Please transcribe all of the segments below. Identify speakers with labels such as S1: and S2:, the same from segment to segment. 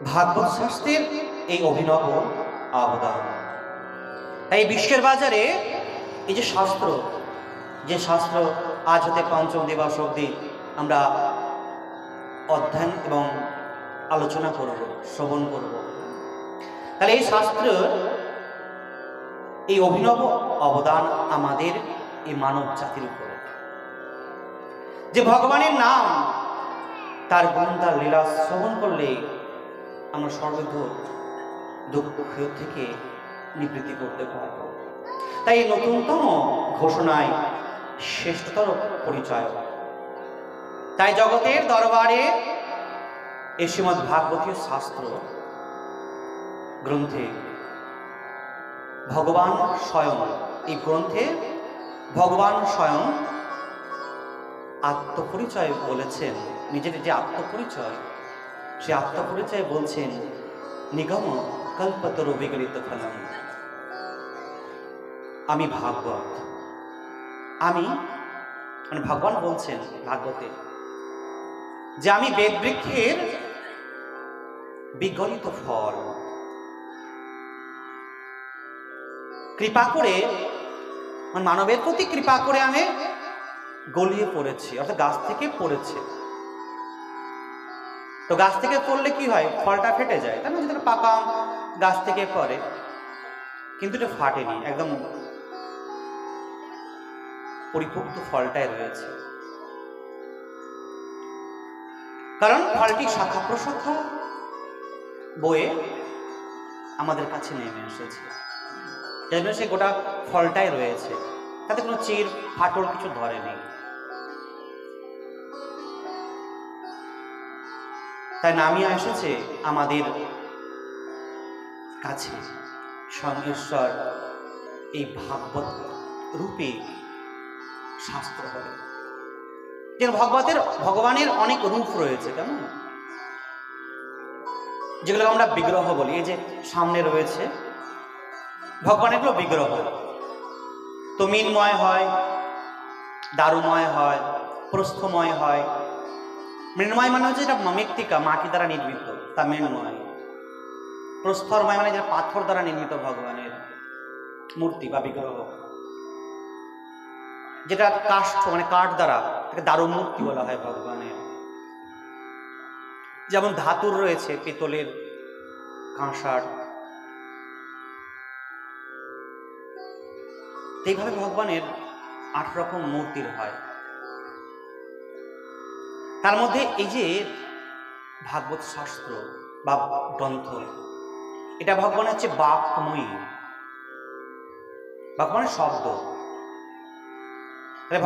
S1: ভাগবত শাস্ত্রের এই অভিনব অবদান। তাই বিশ্বের বাজারে এই যে শাস্ত্র আজ হতে পঞ্চম দিবস অবধি আমরা অধ্যয়ন এবং আলোচনা করব, শ্রবণ করব, তাহলে এই শাস্ত্রের এই অভিনব অবদান আমাদের এই মানব জাতির উপরে, যে ভগবানের নাম, তার গুণ, তার লীলা শ্রবণ করলে আমরা সর্ববিধ দুঃখ থেকে নিবৃত্তি করতে পারব। তাই নতুনতম ঘোষণায় শ্রেষ্ঠতর পরিচয়। তাই জগতের দরবারে এই শ্রীমদ্ ভাগবতীয় শাস্ত্র গ্রন্থে ভগবান স্বয়ং, এই গ্রন্থে ভগবান স্বয়ং আত্মপরিচয় বলেছেন। নিজের যে আত্মপরিচয়, সে আত্মপরিচয় বলছেন নিগম কল্পতরু বিগলিত ফলম। আমি ভাগবত, আমি মানে ভগবান বলছেন ভাগবতে যে আমি বেদ বৃক্ষের বিগলিত ফল। কৃপা করে মানে মানবের প্রতি কৃপা করে আমি গলিয়ে পড়েছি, অর্থাৎ গাছ থেকে পড়েছে। তো গাছ থেকে পড়লে কি হয়? ফলটা ফেটে যায়, তাই না? যদি পাকা গাছ থেকে পড়ে, কিন্তু এটা ফাটেনি, একদম পরিপক্ত ফলটাই রয়েছে। কারণ ফলটি শাখা প্রশাখা বয়ে আমাদের কাছে নেমে এসেছে, যার জন্য সে গোটা ফলটাই রয়েছে, তাতে কোনো চির ফাটল কিছু ধরেনি। তাই নামিয়ে এসেছে আমাদের কাছে স্বয়ং এই ভাগবত রূপে শাস্ত্র হবে। যেন ভগবানের অনেক রূপ রয়েছে, কেমন, যেগুলো আমরা বিগ্রহ বলি। এই যে সামনে রয়েছে ভগবানের গুলো বিগ্রহ, তো মিনময় হয়, দারুময় হয়, প্রস্থময় হয়। মৃন্ময় মানে হচ্ছে এটা মৃত্তিকা, মাটি দ্বারা নির্মিত, তা মৃন্ময়। প্রস্তরময় মানে যেটা পাথর দ্বারা নির্মিত ভগবানের মূর্তি বা বিগ্রহ, যেটা কাষ্ঠ মানে কাঠ দ্বারা, তাকে দারু মূর্তি বলা হয় ভগবানের। যেমন ধাতুর রয়েছে পিতলের, কাঁসার, এইভাবে ভগবানের 8 রকম মূর্তির হয়। তার মধ্যে এই যে ভাগবত শাস্ত্র বা গ্রন্থ, এটা ভগবানের হচ্ছে বাক্যময়ী, ভগবানের শব্দ।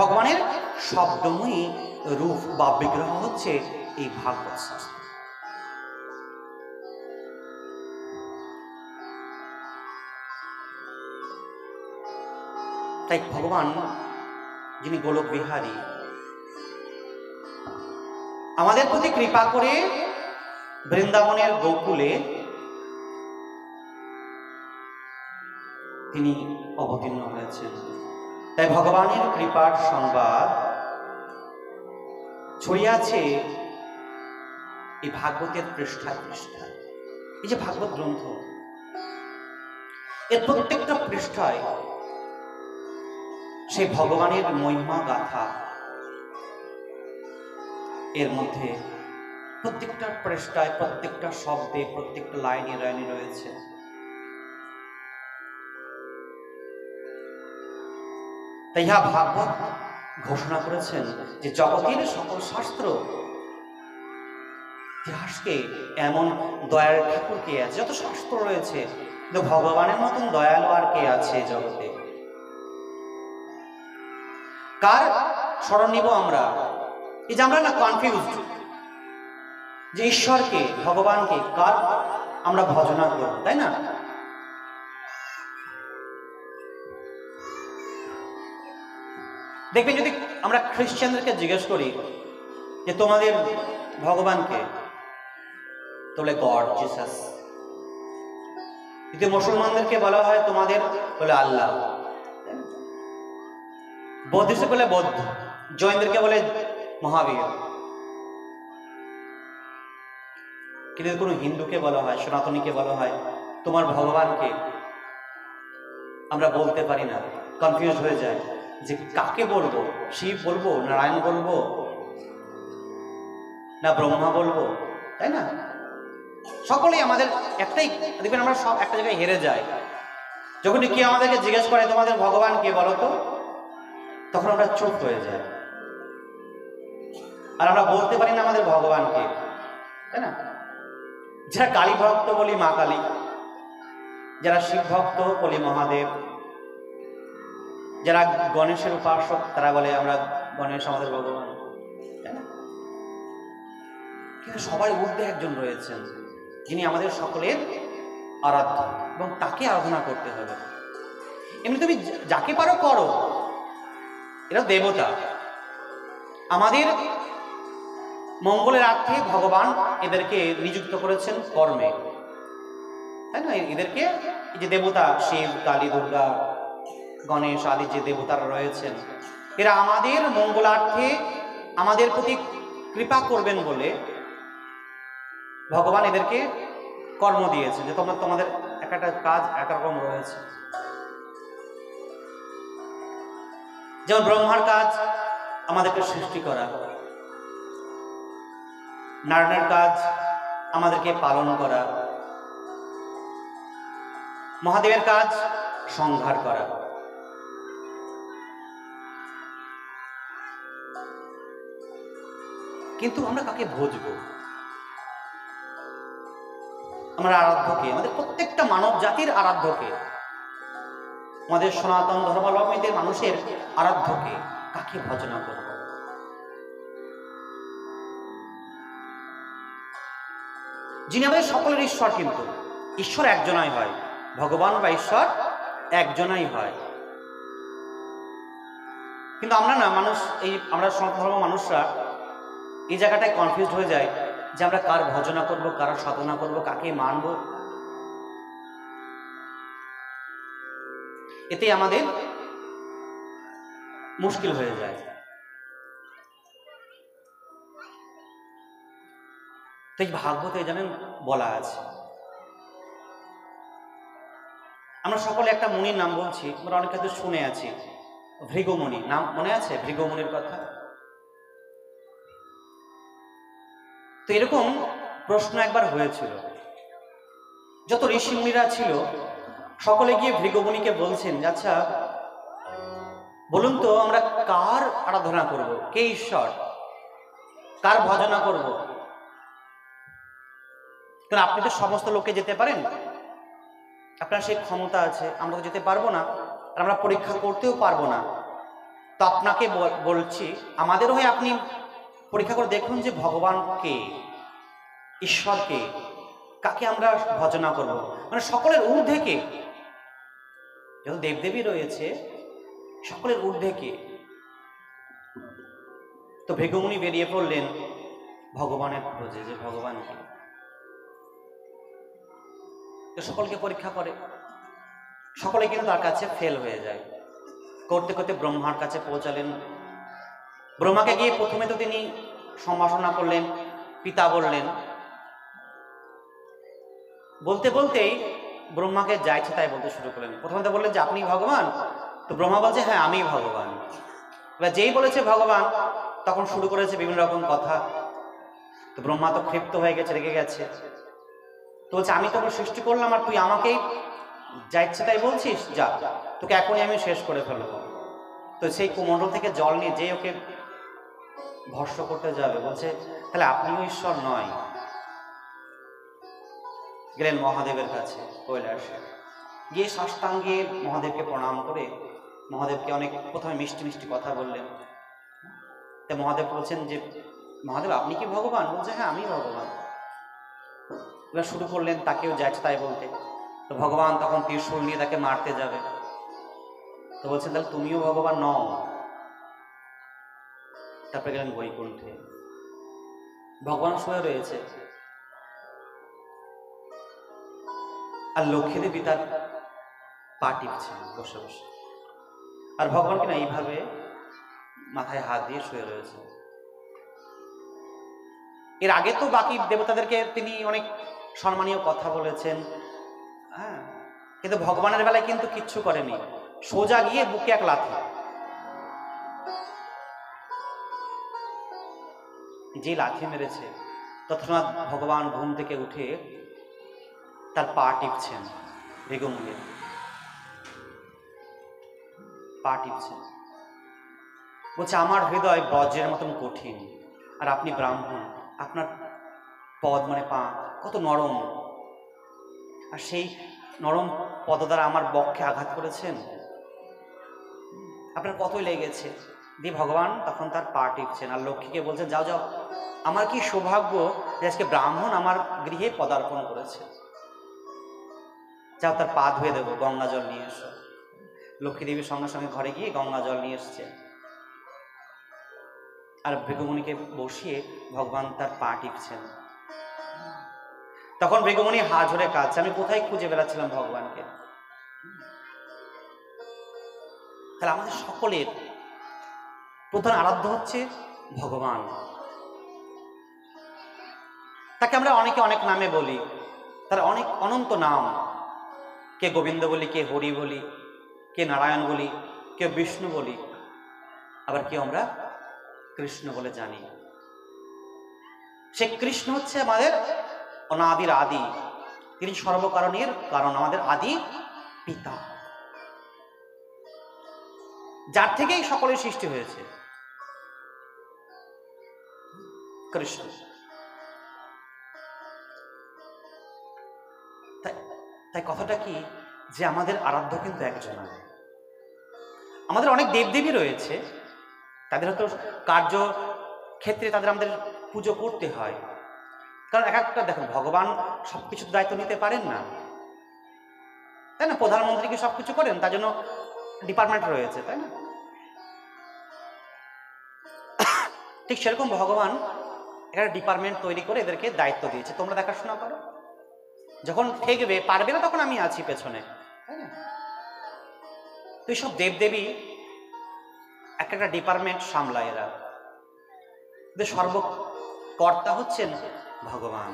S1: ভগবানের শব্দময়ী রূপ বা বিগ্রহ হচ্ছে এই ভাগবত শাস্ত্র। তাই ভগবান যিনি গোলক বিহারী, আমাদের প্রতি কৃপা করে বৃন্দাবনের গোকুলে তিনি অবতীর্ণ হয়েছেন। তাই ভগবানের কৃপার সংবাদ ছড়িয়েছে এই ভাগবতের পৃষ্ঠায় পৃষ্ঠায়। এই যে ভাগবত গ্রন্থ, এর প্রত্যেকটা পৃষ্ঠায় সেই ভগবানের মহিমা গাথা। এর মধ্যে প্রত্যেকটা পৃষ্ঠায়, প্রত্যেকটা শব্দে, প্রত্যেকটা লাইনে লাইনে রয়েছে তাই ইহা ভাগবত ঘোষণা করেছেন যে জগতের সকল শাস্ত্র ইতিহাসকে এমন দয়ার ঠাকুর কে আছে? যত শাস্ত্র রয়েছে, কিন্তু ভগবানের মতন দয়ালু আর কে আছে জগতে? কার স্মরণ নিব আমরা? এই যে আমরা না কনফিউজড যে ঈশ্বরকে, ভগবানকে কার আমরা ভজনা করব, তাই না? দেখবেন যদি আমরা খ্রিস্টানদেরকে জিজ্ঞেস করি যে তোমাদের ভগবানকে, বলে গড, জিসাস। যদি মুসলমানদেরকে বলা হয় তোমাদের, বলে আল্লাহ। বৌদ্ধকে বলে বৌদ্ধ, জৈনদেরকে বলে মহাবীর। কিন্তু কোনো হিন্দুকে বলা হয়, সনাতনীকে বলা হয় তোমার ভগবানকে, আমরা বলতে পারি না, কনফিউজ হয়ে যায় যে কাকে বলবো, শিব বলবো, নারায়ণ বলবো, না ব্রহ্মা বলবো, তাই না? সকলেই আমাদের একটাই, দেখবেন আমরা সব একটা জায়গায় হেরে যাই। যখন কেউ আমাদেরকে জিজ্ঞেস করে তোমাদের ভগবান কে বলো তো, তখন আমরা চুপ হয়ে যাই, আর আমরা বলতে পারি না আমাদের ভগবানকে, তাই না? যারা কালী ভক্ত বলি মা কালী, যারা শিব ভক্ত বলি মহাদেব, যারা গণেশের উপাসক তারা বলে আমরা গণেশ আমাদের ভগবান, তাই না? কিন্তু সবার ঊর্ধ্বে একজন রয়েছেন যিনি আমাদের সকলের আরাধ্য, এবং তাকে আরাধনা করতে হবে। এমনি তুমি যাকে পারো করো, এরা দেবতা। আমাদের মঙ্গলের অর্থে ভগবান এদেরকে নিযুক্ত করেছেন কর্মে, তাই না? এদেরকে এই যে দেবতা শিব, কালী, দুর্গা, গণেশ আদি যে দেবতারা রয়েছেন, এরা আমাদের মঙ্গলার্থে আমাদের প্রতি কৃপা করবেন বলে ভগবান এদেরকে কর্ম দিয়েছে, যে তোমাদের একটা কাজ একরকম রয়েছে। যেমন ব্রহ্মার কাজ আমাদেরকে সৃষ্টি করা, নারায়ণের কাজ আমাদেরকে পালন করা, মহাদেবের কাজ সংহার করা। কিন্তু আমরা কাকে ভজবো? আমরা আরাধ্যকে, আমাদের প্রত্যেকটা মানব জাতির আরাধ্যকে, আমাদের সনাতন ধর্মাবলম্বীদের মানুষের আরাধ্যকে কাকে ভজনা করব? যিনি আমাদের সকলের ঈশ্বর, কিন্তু ঈশ্বর একজনাই হয়, ভগবান বা ঈশ্বর একজনাই হয়। কিন্তু আমরা না মানুষ, এই আমরা সনাতন ধর্ম মানুষরা এই জায়গাটায় কনফিউজ হয়ে যায় যে আমরা কার ভজনা করব, কার সাধনা করব, কাকে মানব। এতে আমাদের মুশকিল হয়ে যায়। তো এই ভাগবতে জানেন বলা আছে, আমরা সকলে একটা মুনির নাম বলছি, আমরা অনেক কিছু শুনে আছি, ভৃগুমুনি নাম মনে আছে? ভৃগুমুনির কথা। তো এরকম প্রশ্ন একবার হয়েছিল, যত ঋষি মুনিরা ছিল সকলে গিয়ে ভৃগুমুনিকে বলছেন, আচ্ছা বলুন তো আমরা কার আরাধনা করব, কে ঈশ্বর, কার ভজনা করব? কারণ আপনি তো সমস্ত লোকে যেতে পারেন, আপনার সেই ক্ষমতা আছে, আমরা তো যেতে পারবো না, আর আমরা পরীক্ষা করতেও পারবো না। তো আপনাকে বলছি, আমাদের হয়ে আপনি পরীক্ষা করে দেখুন যে ভগবান কে, ঈশ্বর কে, কাকে আমরা ভজনা করব, মানে সকলের ঊর্ধ্বে কে, যত দেবদেবী রয়েছে সকলের ঊর্ধ্বে কে। তো ভৃগুমুনি বেরিয়ে পড়লেন ভগবানের খোঁজে, যে ভগবান কে। তো সকলকে পরীক্ষা করে, সকলে কিন্তু তার কাছে ফেল হয়ে যায়। করতে করতে ব্রহ্মার কাছে পৌঁছালেন। ব্রহ্মাকে গিয়ে প্রথমে তো তিনি সম্ভাষণা করলেন, পিতা বললেন। বলতে বলতেই ব্রহ্মাকে যা ইচ্ছে তাই বলতে শুরু করলেন। প্রথমে তো বললেন যে আপনি ভগবান, তো ব্রহ্মা বলছে হ্যাঁ আমি ভগবান। এবার যেই বলেছে ভগবান, তখন শুরু করেছে বিভিন্ন রকম কথা। তো ব্রহ্মা তো ক্ষিপ্ত হয়ে গেছে, রেগে গেছে। তো বলছে আমি তোকে সৃষ্টি করলাম আর তুই আমাকেই যা ইচ্ছে তাই বলছিস, যা তোকে এখনই আমি শেষ করে ফেলবো। তো সেই কুমণ্ডল থেকে জল নিয়ে যে ওকে ভস্ম করতে যাবে, বলছে তাহলে আপনিও ঈশ্বর নয়। গেলেন মহাদেবের কাছে কৈলাসে, গিয়ে সাষ্টাঙ্গে মহাদেবকে প্রণাম করে মহাদেবকে অনেক প্রথমে মিষ্টি মিষ্টি কথা বললেন। তো মহাদেব বলছেন যে মহাদেব আপনি কি ভগবান? বলছে হ্যাঁ আমি ভগবান। এবার শুরু করলেন তাকেও যাচ্ছে তাই বলতে। তো ভগবান তখন ত্রিশূল নিয়ে তাকে মারতে যাবে। তো বলছেন তাহলে তুমিও ভগবান নও। তারপরে গেলেন বৈকুণ্ঠে, ভগবান শুয়ে রয়েছে, আর লক্ষ্মী দেবী তার পা টিপছেন বসে বসে, আর ভগবান কিনা এইভাবে মাথায় হাত দিয়ে শুয়ে রয়েছে। এর আগে তো বাকি দেবতাদেরকে তিনি অনেক সম্মানীয় কথা বলেছেন, হ্যাঁ, কিন্তু ভগবানের বেলায় কিন্তু কিচ্ছু করেনি, সোজা গিয়ে বুকে এক লাথি। যে লাথি মেরেছে তৎক্ষণাৎ ভগবান ঘুম থেকে উঠে তার পা টিপছেন, ভৃগুমুনির পা টিপছেন, বলছে আমার হৃদয় বজ্রের মতন কঠিন, আর আপনি ব্রাহ্মণ, আপনার পদ মানে পা কত নরম, আর সেই নরম পদ দ্বারা আমার বক্ষে আঘাত করেছেন, আপনার কতই লেগেছে। দিয়ে ভগবান তখন তার পা টিপছেন আর লক্ষ্মীকে বলছেন, যাও যাও, আমার কি সৌভাগ্য যে আজকে ব্রাহ্মণ আমার গৃহে পদার্পণ করেছে, যাও তার পা ধুয়ে দেবো, গঙ্গা জল নিয়ে এসো। লক্ষ্মী দেবীর সঙ্গে সঙ্গে ঘরে গিয়ে গঙ্গা জল নিয়ে এসছে, আর ভৃগুমুনিকে বসিয়ে ভগবান তার পা টিপছেন। তখন ভৃগুমুনি হাত ধরে কাঁদছে, আমি কোথায় খুঁজে বেড়াচ্ছিলাম ভগবানকে। তাহলে আমাদের সকলের প্রধান আরাধ্য হচ্ছে ভগবান। তাকে আমরা অনেকে অনেক নামে বলি, তার অনেক অনন্ত নাম, কে গোবিন্দ বলি, কে হরি বলি, কে নারায়ণ বলি, কে বিষ্ণু বলি, আবার কেউ আমরা কৃষ্ণ বলে জানি। সে কৃষ্ণ হচ্ছে আমাদের অনাদির আদি, তিনি সর্বকারণের কারণ, আমাদের আদি পিতা, যার থেকেই সকলের সৃষ্টি হয়েছে, কৃষ্ণ। তাই কথাটা কি, যে আমাদের আরাধ্য কিন্তু একজন। আমাদের অনেক দেবদেবী রয়েছে, তাদের হয়তো কার্য ক্ষেত্রে তাদের আমাদের পুজো করতে হয়, কারণ এক একটা দেখুন, ভগবান সবকিছুর দায়িত্ব নিতে পারেন না, তাই না? প্রধানমন্ত্রীকে সবকিছু করেন, তার জন্য ডিপার্টমেন্ট রয়েছে, তাই না? ঠিক সেরকম ভগবান একটা ডিপার্টমেন্ট তৈরি করে এদেরকে দায়িত্ব দিয়েছে, তোমরা দেখাশোনা করো, যখন ঠেকবে পারবে না তখন আমি আছি পেছনে, তাই না? তো এইসব দেবদেবী একটা ডিপার্টমেন্ট সামলায়, এরা সর্বকর্তা হচ্ছেন ভগবান।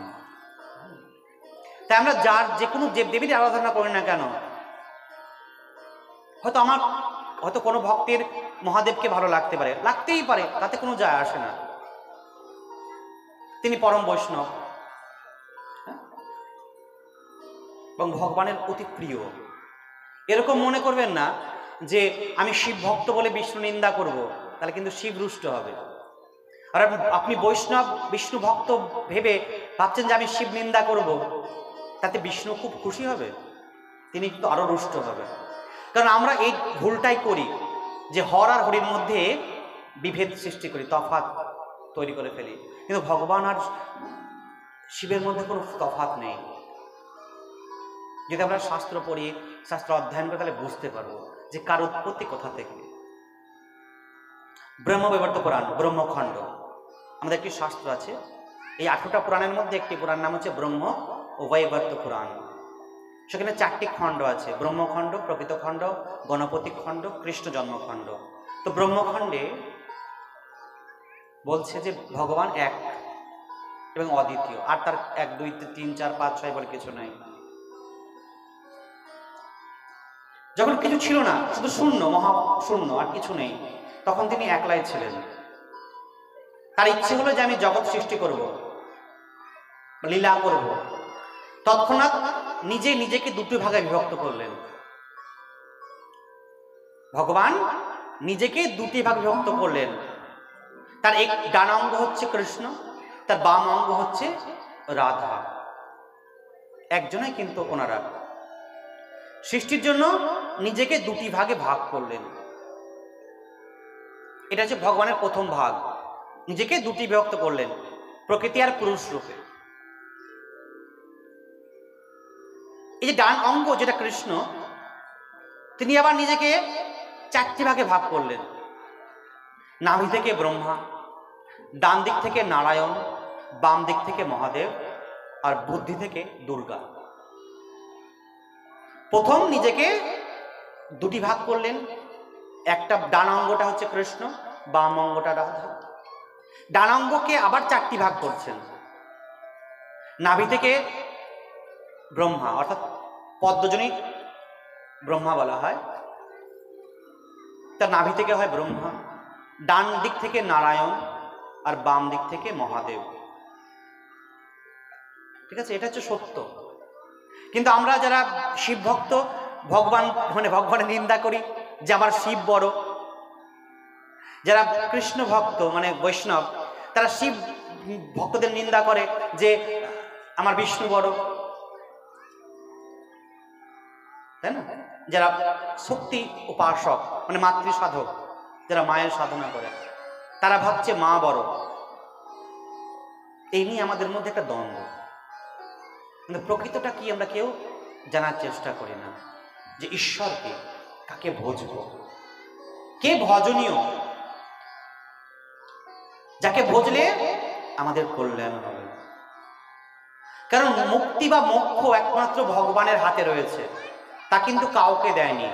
S1: তাই আমরা যার যে কোনো দেবদেবীর আরাধনা করি না কেন, হয়তো কোনো ভক্তের মহাদেবকে ভালো লাগতে পারে, লাগতেই পারে, তাতে কোনো যায় আসে না, তিনি পরম বৈষ্ণব এবং ভগবানের অতি প্রিয়। এরকম মনে করবেন না যে আমি শিব ভক্ত বলে বিষ্ণু নিন্দা করব, তাহলে কিন্তু শিব রুষ্ট হবে। আর আপনি বৈষ্ণব বিষ্ণু ভক্ত ভেবে ভাবছেন যে আমি শিব নিন্দা করব, তাতে বিষ্ণু খুব খুশি হবে, তিনি কিন্তু আরো রুষ্ট হবে। কারণ আমরা এই ভুলটাই করি যে হর আর হরির মধ্যে বিভেদ সৃষ্টি করি, তফাৎ তৈরি করে ফেলি, কিন্তু ভগবান আর শিবের মধ্যে কোনো তফাৎ নেই। যদি আমরা শাস্ত্র পড়ি, শাস্ত্র অধ্যয়ন করে, তাহলে বুঝতে পারবো যে কার উৎপত্তি কোথা থেকে। ব্রহ্মবৈবর্ত পুরাণ, ব্রহ্মখণ্ড, আমাদের একটি শাস্ত্র আছে, এই 18টা পুরাণের মধ্যে একটি পুরাণ নাম হচ্ছে ব্রহ্ম ও বৈবর্ত পুরাণ। সেখানে 4টি খণ্ড আছে, ব্রহ্মখণ্ড, প্রকৃত খণ্ড, গণপতি খণ্ড, কৃষ্ণ জন্মখণ্ড। তো ব্রহ্মখণ্ডে বলছে যে ভগবান এক এবং অদ্বিতীয়, আর তার 1 2 3 4 5 6 বলে কিছু নাই। যখন কিছু ছিল না, শুধু শূন্য, মহা শূন্য, আর কিছু নেই, তখন তিনি একলাই ছিলেন। তার ইচ্ছে হলো যে আমি জগৎ সৃষ্টি করব, লীলা করব। তৎক্ষণাৎ নিজেকে দুটি ভাগে বিভক্ত করলেন। ভগবান নিজেকে দুটি ভাগে বিভক্ত করলেন, তার এক ডান অঙ্গ হচ্ছে কৃষ্ণ, তার বাম অঙ্গ হচ্ছে রাধা, একজনই কিন্তু ওনারা। সৃষ্টির জন্য নিজেকে দুটি ভাগে ভাগ করলেন, এটা হচ্ছে ভগবানের প্রথম ভাগ, নিজেকে দুটি বিভক্ত করলেন, প্রকৃতি আর পুরুষ রূপে। এই যে ডান অঙ্গ যেটা কৃষ্ণ, তিনি আবার নিজেকে 4টি ভাগে ভাগ করলেন। নাভি থেকে ব্রহ্মা, ডান দিক থেকে নারায়ণ, বাম দিক থেকে মহাদেব, আর বুদ্ধি থেকে দুর্গা। প্রথম নিজেকে দুটি ভাগ করলেন, একটা ডান অঙ্গটা হচ্ছে কৃষ্ণ, বাম অঙ্গটা রাধা। ডান অঙ্গকে আবার 4টি ভাগ করছেন, নাভি থেকে ব্রহ্মা, অর্থাৎ পদ্মজনী ব্রহ্মা বলা হয়, তার নাভি থেকে হয় ব্রহ্মা, ডান দিক থেকে নারায়ণ আর বাম দিক থেকে মহাদেব। ঠিক আছে, এটা হচ্ছে সত্য। কিন্তু আমরা যারা শিব ভক্ত, ভগবানের নিন্দা করি যে আমার শিব বড়। যারা কৃষ্ণ ভক্ত বৈষ্ণব, তারা শিব ভক্তদের নিন্দা করে যে আমার বিষ্ণু বড়, তাই না? যারা শক্তি উপাসক মাতৃ সাধক, যারা মায়ের সাধনা করে, তারা ভাবছে মা বড়। এই নিয়ে আমাদের মধ্যে একটা দ্বন্দ্ব। কিন্তু প্রকৃতটা কি আমরা কেউ জানার চেষ্টা করি না, যে ঈশ্বরকে কাকে ভজব, কে ভজনীয়, যাকে ভজলে আমাদের কল্যাণ হবে। কারণ মুক্তি বা মোক্ষ একমাত্র ভগবানের হাতে রয়েছে, তা কিন্তু কাউকে দেয়নি।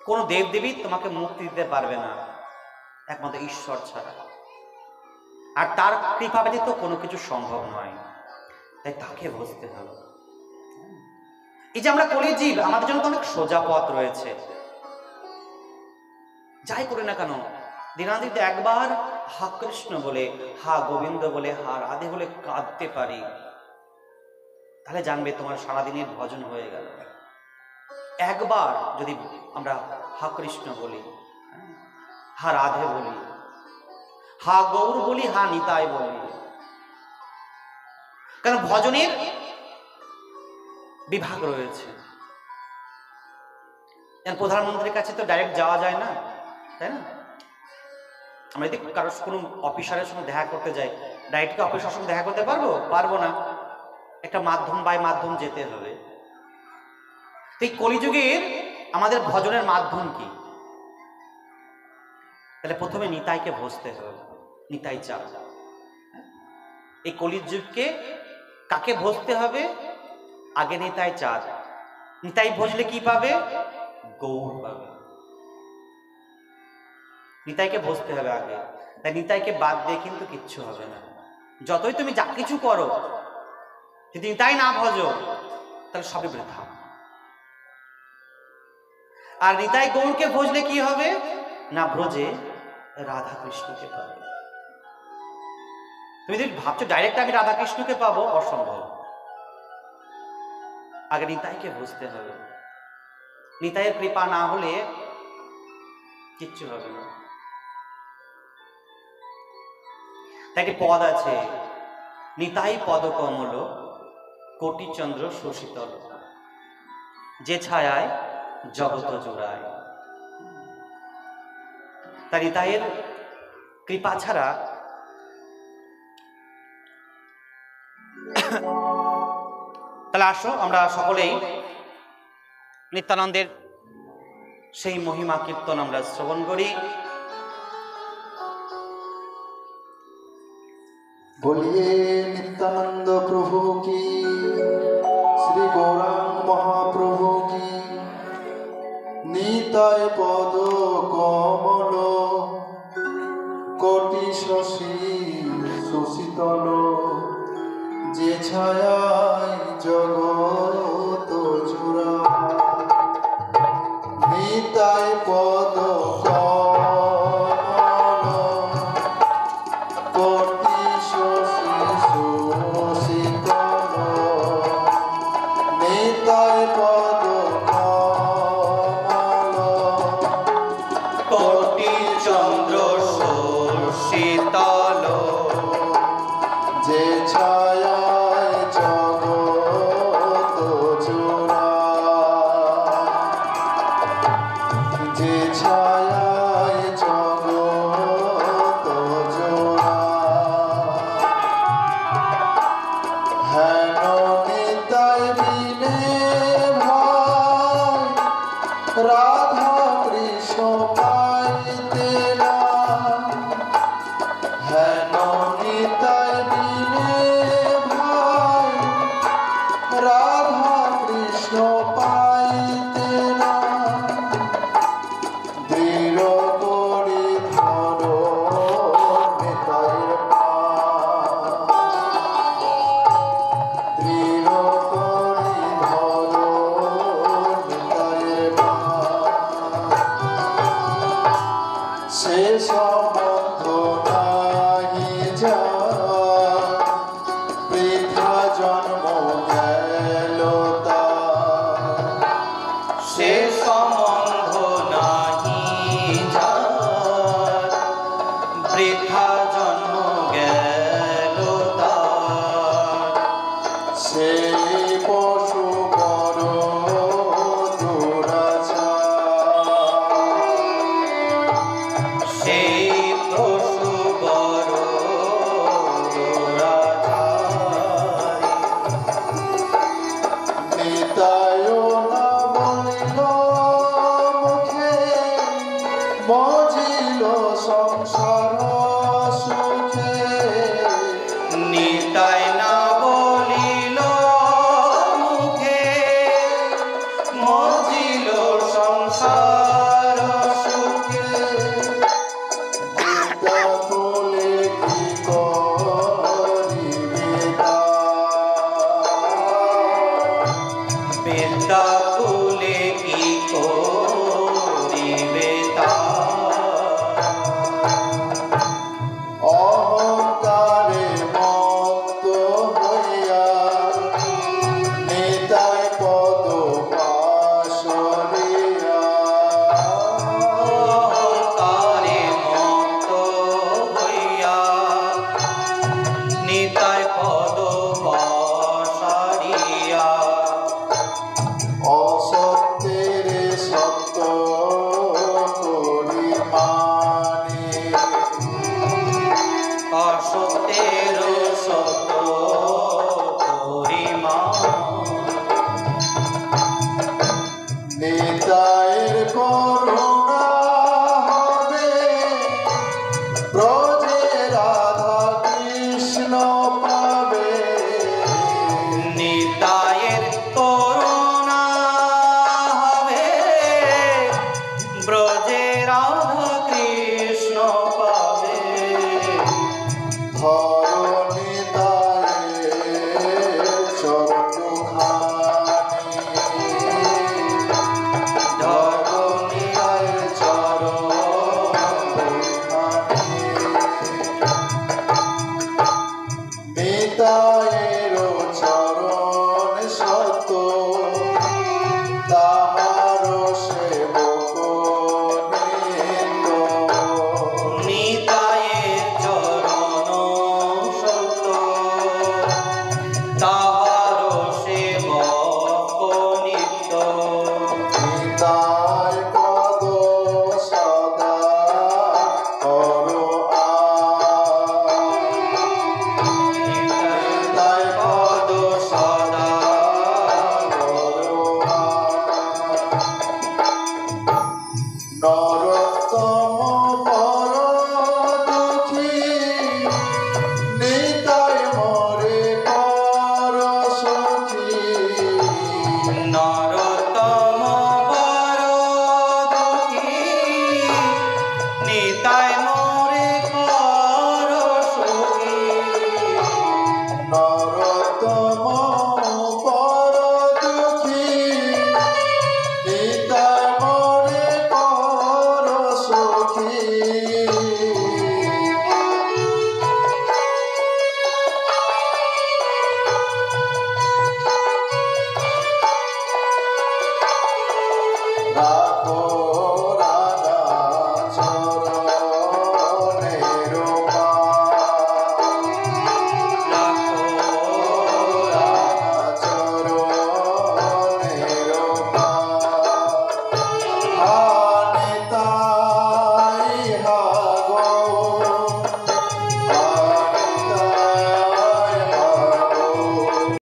S1: কোনো দেবদেবী তোমাকে মুক্তি দিতে পারবে না, একমাত্র ঈশ্বর ছাড়া। আর তার কৃপা ব্যতীত কোনো কিছু সম্ভব নয়, তাই তাকে বুঝতে হবে। এই যে আমরা কলিজীব, আমাদের জন্য তো অনেক সোজা পথ রয়েছে। যাই করি না কেন, দিনাদিতে একবার হা কৃষ্ণ বলে, হা গোবিন্দ বলে, হা রাধে বলে কাঁদতে পারি, তাহলে জানবে তোমার সারাদিনের ভজন হয়ে গেল। একবার যদি আমরা হা কৃষ্ণ বলি, হা রাধে বলি, হা গৌর বলি, হা নিতাই বলি, কারণ ভজনের বিভাগ রয়েছে। প্রধানমন্ত্রীর কাছে তো ডাইরেক্ট যাওয়া যায় না, তাই না? আমরা যদি কারোর কোনো অফিসারের সঙ্গে দেখা করতে যাই, ডাইরেক্ট অফিসারের সঙ্গে দেখা করতে পারবো না, একটা মাধ্যম বাই মাধ্যম যেতে হবে। এই কলিযুগের আমাদের ভজনের মাধ্যম কি? তাহলে প্রথমে নিতাইকে ভজতে হবে, নিতাই চাঁদ। এই কলিযুগকে কাকে ভজতে হবে? আগে নিতাই চাঁদ। নিতাই ভজলে কি পাবে? গৌর পাবে। নিতাইকে ভজতে হবে আগে, তাই নিতাইকে বাদ দিয়ে কিন্তু কিচ্ছু হবে না। যতই তুমি যা কিছু করো, যদি নিতাই না ভজো তাহলে সবই বৃথা। আর নিতাই গৌরকে ভজলে কি হবে? না ব্রজে রাধা কৃষ্ণকে পাবে। তুমি যদি ভাবছো ডাইরেক্ট আমি রাধা কৃষ্ণকে পাবো, অসম্ভব। আগে নিতাইকে বুঝতে হবে। নিতাইয়ের কৃপা না হলে কিচ্ছু হবে না। তাই একটি পদ আছে, নিতাই পদ কমল কোটি চন্দ্র শশীতল, যে ছায়ায় জগত জোড়ায়। তাই নিতাইয়ের কৃপা ছাড়া তাহলে আসো আমরা সকলেই নিত্যানন্দের সেই মহিমা কীর্তন আমরা শ্রবণ করি।
S2: बोलिए नित्यानंद प्रभु की, श्री गौरांग महाप्रभु की। निताय पद कमल कोटि शशि शोषितल, जे छायाय जगत जुड़ा। निताय पद জন্ম গেল তার।
S1: সে সম্বন্ধ নাহি যার, বৃথা জন্ম গেল তার।
S2: সেই